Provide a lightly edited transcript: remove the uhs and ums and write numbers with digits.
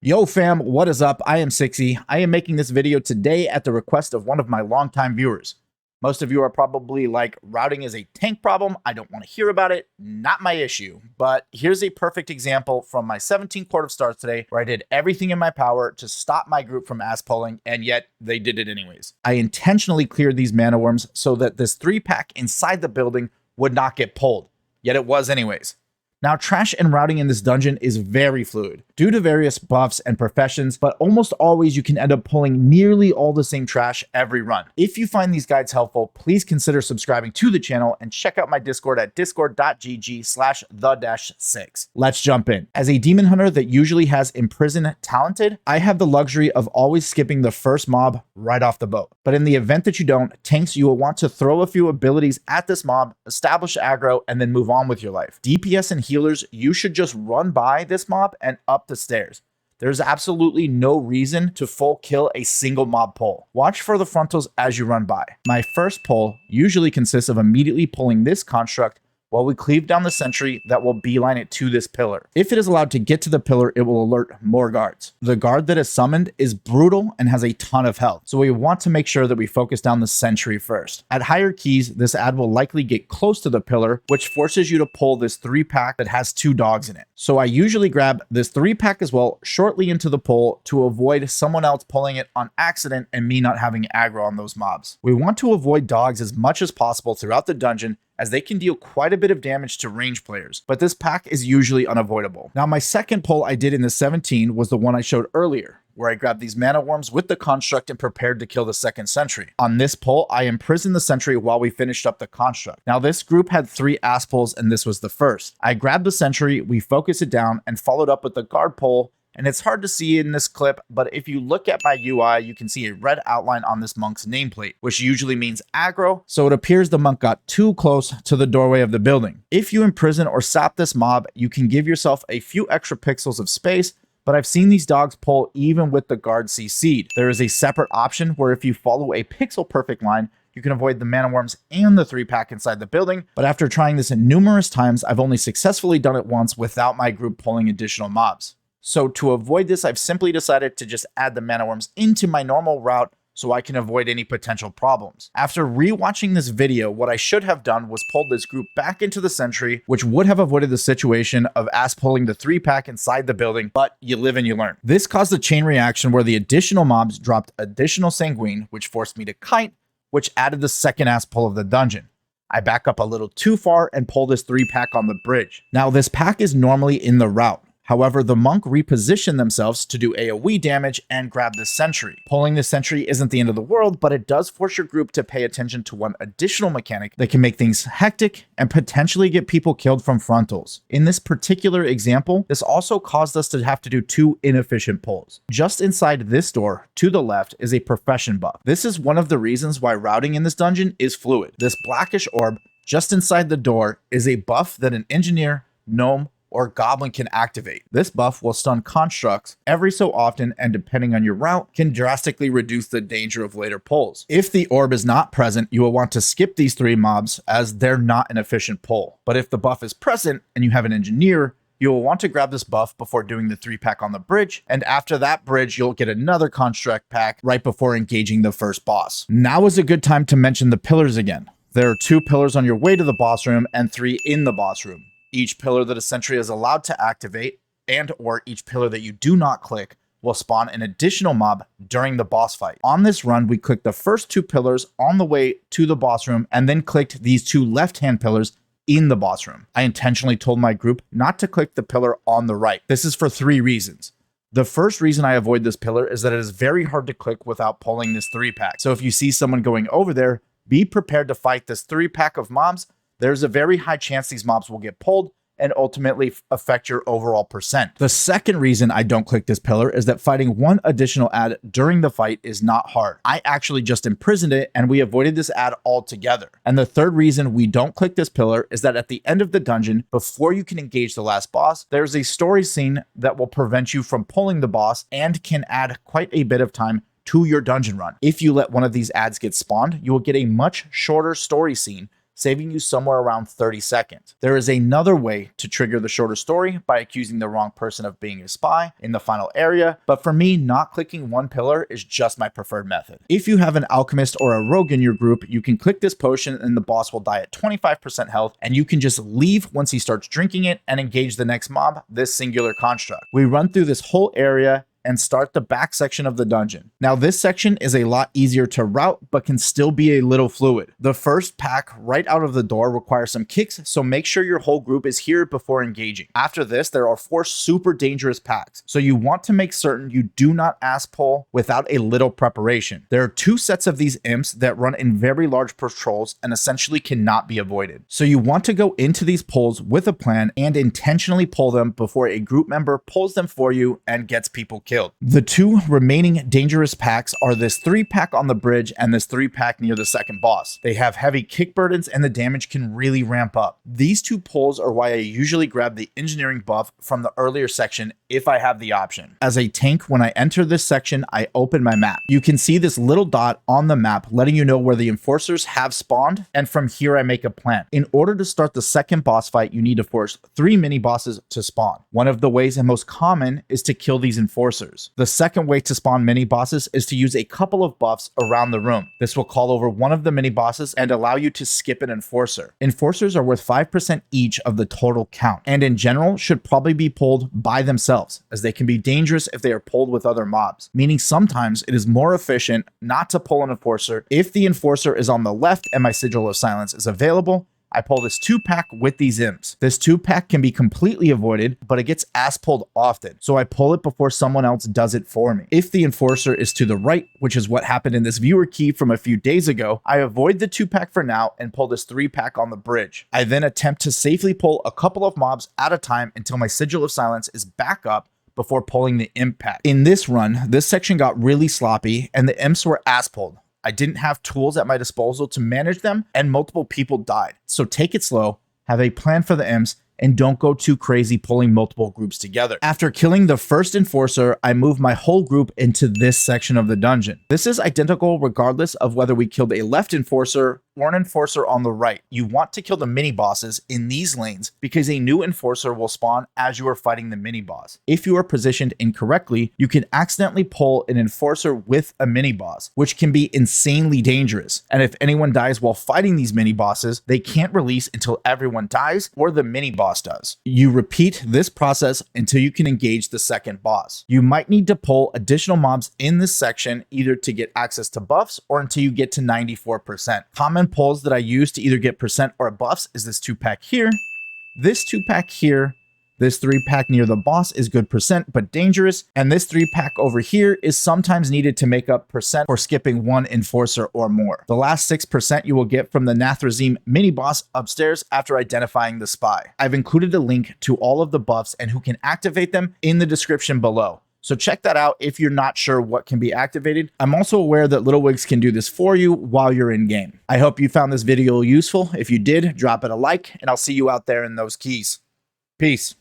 Yo fam, what is up? I am Sixy. I am making this video today at the request of one of my longtime viewers. Most of you are probably like, routing is a tank problem. I don't want to hear about it. Not my issue. But here's a perfect example from my 17th Court of Stars today, where I did everything in my power to stop my group from ass pulling, and yet they did it anyways. I intentionally cleared these mana worms so that this 3-pack inside the building would not get pulled. Yet it was anyways. Now, trash and routing in this dungeon is very fluid due to various buffs and professions, but almost always you can end up pulling nearly all the same trash every run. If you find these guides helpful, please consider subscribing to the channel and check out my Discord at discord.gg/the-6. Let's jump in. As a demon hunter that usually has Imprison talented, I have the luxury of always skipping the first mob right off the boat. But in the event that you don't, tanks, you will want to throw a few abilities at this mob, establish aggro, and then move on with your life. DPS and healers, you should just run by this mob and up the stairs. There's absolutely no reason to full kill a single mob pull. Watch for the frontals as you run by. My first pull usually consists of immediately pulling this construct while we cleave down the sentry that will beeline it to this pillar. If it is allowed to get to the pillar, it will alert more guards. The guard that is summoned is brutal and has a ton of health, so we want to make sure that we focus down the sentry first. At higher keys, this ad will likely get close to the pillar, which forces you to pull this 3-pack that has 2 dogs in it. So I usually grab this 3-pack as well shortly into the pull to avoid someone else pulling it on accident and me not having aggro on those mobs. We want to avoid dogs as much as possible throughout the dungeon, as they can deal quite a bit of damage to range players, but this pack is usually unavoidable. Now, my second pull I did in the 17 was the one I showed earlier, where I grabbed these mana worms with the construct and prepared to kill the second sentry. On this pull, I imprisoned the sentry while we finished up the construct. Now, this group had 3 ass pulls, and this was the first. I grabbed the sentry, we focused it down, and followed up with the guard pull. And it's hard to see in this clip, but if you look at my UI, you can see a red outline on this monk's nameplate, which usually means aggro, so it appears the monk got too close to the doorway of the building. If you imprison or sap this mob, you can give yourself a few extra pixels of space, but I've seen these dogs pull even with the guard CC'd. There is a separate option where if you follow a pixel perfect line, you can avoid the mana worms and the 3-pack inside the building, but after trying this numerous times, I've only successfully done it once without my group pulling additional mobs. So to avoid this, I've simply decided to just add the mana worms into my normal route so I can avoid any potential problems. After rewatching this video, what I should have done was pulled this group back into the sentry, which would have avoided the situation of ass pulling the 3-pack inside the building, but you live and you learn. This caused a chain reaction where the additional mobs dropped additional sanguine, which forced me to kite, which added the second ass pull of the dungeon. I back up a little too far and pull this 3-pack on the bridge. Now, this pack is normally in the route. However, the monk repositioned themselves to do AoE damage and grab the sentry. Pulling the sentry isn't the end of the world, but it does force your group to pay attention to one additional mechanic that can make things hectic and potentially get people killed from frontals. In this particular example, this also caused us to have to do 2 inefficient pulls. Just inside this door, to the left, is a profession buff. This is one of the reasons why routing in this dungeon is fluid. This blackish orb just inside the door is a buff that an engineer, gnome, or goblin can activate. This buff will stun constructs every so often, and depending on your route, can drastically reduce the danger of later pulls. If the orb is not present, you will want to skip these 3 mobs as they're not an efficient pull. But if the buff is present and you have an engineer, you will want to grab this buff before doing the 3-pack on the bridge, and after that bridge, you'll get another construct pack right before engaging the first boss. Now is a good time to mention the pillars again. There are 2 pillars on your way to the boss room and 3 in the boss room. Each pillar that a sentry is allowed to activate and or each pillar that you do not click will spawn an additional mob during the boss fight. On this run, we clicked the first 2 pillars on the way to the boss room and then clicked these 2 left-hand pillars in the boss room. I intentionally told my group not to click the pillar on the right. This is for 3 reasons. The first reason I avoid this pillar is that it is very hard to click without pulling this 3-pack. So if you see someone going over there, be prepared to fight this 3-pack of mobs. There's a very high chance these mobs will get pulled and ultimately affect your overall percent. The second reason I don't click this pillar is that fighting 1 additional ad during the fight is not hard. I actually just imprisoned it and we avoided this ad altogether. And the third reason we don't click this pillar is that at the end of the dungeon, before you can engage the last boss, there's a story scene that will prevent you from pulling the boss and can add quite a bit of time to your dungeon run. If you let one of these ads get spawned, you will get a much shorter story scene saving you somewhere around 30 seconds. There is another way to trigger the shorter story by accusing the wrong person of being a spy in the final area, but for me, not clicking one pillar is just my preferred method. If you have an alchemist or a rogue in your group, you can click this potion and the boss will die at 25% health, and you can just leave once he starts drinking it and engage the next mob, this singular construct. We run through this whole area and start the back section of the dungeon. Now this section is a lot easier to route, but can still be a little fluid. The first pack right out of the door requires some kicks, so make sure your whole group is here before engaging. After this, there are 4 super dangerous packs, so you want to make certain you do not ass pull without a little preparation. There are 2 sets of these imps that run in very large patrols and essentially cannot be avoided. So you want to go into these pulls with a plan and intentionally pull them before a group member pulls them for you and gets people killed. The 2 remaining dangerous packs are this 3-pack on the bridge and this 3-pack near the second boss. They have heavy kick burdens and the damage can really ramp up. These 2 pulls are why I usually grab the engineering buff from the earlier section if I have the option. As a tank, when I enter this section, I open my map. You can see this little dot on the map letting you know where the enforcers have spawned, and from here I make a plan. In order to start the second boss fight, you need to force 3 mini bosses to spawn. One of the ways and most common is to kill these enforcers. The second way to spawn mini bosses is to use a couple of buffs around the room. This will call over one of the mini bosses and allow you to skip an enforcer. Enforcers are worth 5% each of the total count, and in general should probably be pulled by themselves, as they can be dangerous if they are pulled with other mobs, meaning sometimes it is more efficient not to pull an enforcer. If the enforcer is on the left and my Sigil of Silence is available, I pull this 2-pack with these imps. This 2-pack can be completely avoided, but it gets ass pulled often, so I pull it before someone else does it for me. If the enforcer is to the right, which is what happened in this viewer key from a few days ago, I avoid the 2-pack for now and pull this 3-pack on the bridge. I then attempt to safely pull a couple of mobs at a time until my Sigil of Silence is back up before pulling the imp pack. In this run, this section got really sloppy and the imps were ass pulled. I didn't have tools at my disposal to manage them, and multiple people died. So take it slow, have a plan for the imps, and don't go too crazy pulling multiple groups together. After killing the first enforcer, I move my whole group into this section of the dungeon. This is identical regardless of whether we killed a left enforcer or an enforcer on the right. You want to kill the mini bosses in these lanes because a new enforcer will spawn as you are fighting the mini boss. If you are positioned incorrectly, you can accidentally pull an enforcer with a mini boss, which can be insanely dangerous. And if anyone dies while fighting these mini bosses, they can't release until everyone dies or the mini boss does. You repeat this process until you can engage the second boss. You might need to pull additional mobs in this section either to get access to buffs or until you get to 94%. Common pulls that I use to either get percent or buffs is this 2-pack here, this 2-pack here, this 3-pack near the boss is good percent but dangerous, and this 3-pack over here is sometimes needed to make up percent for skipping one enforcer or more. The last 6% you will get from the Nathrazim mini boss upstairs after identifying the spy. I've included a link to all of the buffs and who can activate them in the description below. So check that out if you're not sure what can be activated. I'm also aware that Little Wigs can do this for you while you're in game. I hope you found this video useful. If you did, drop it a like, and I'll see you out there in those keys. Peace.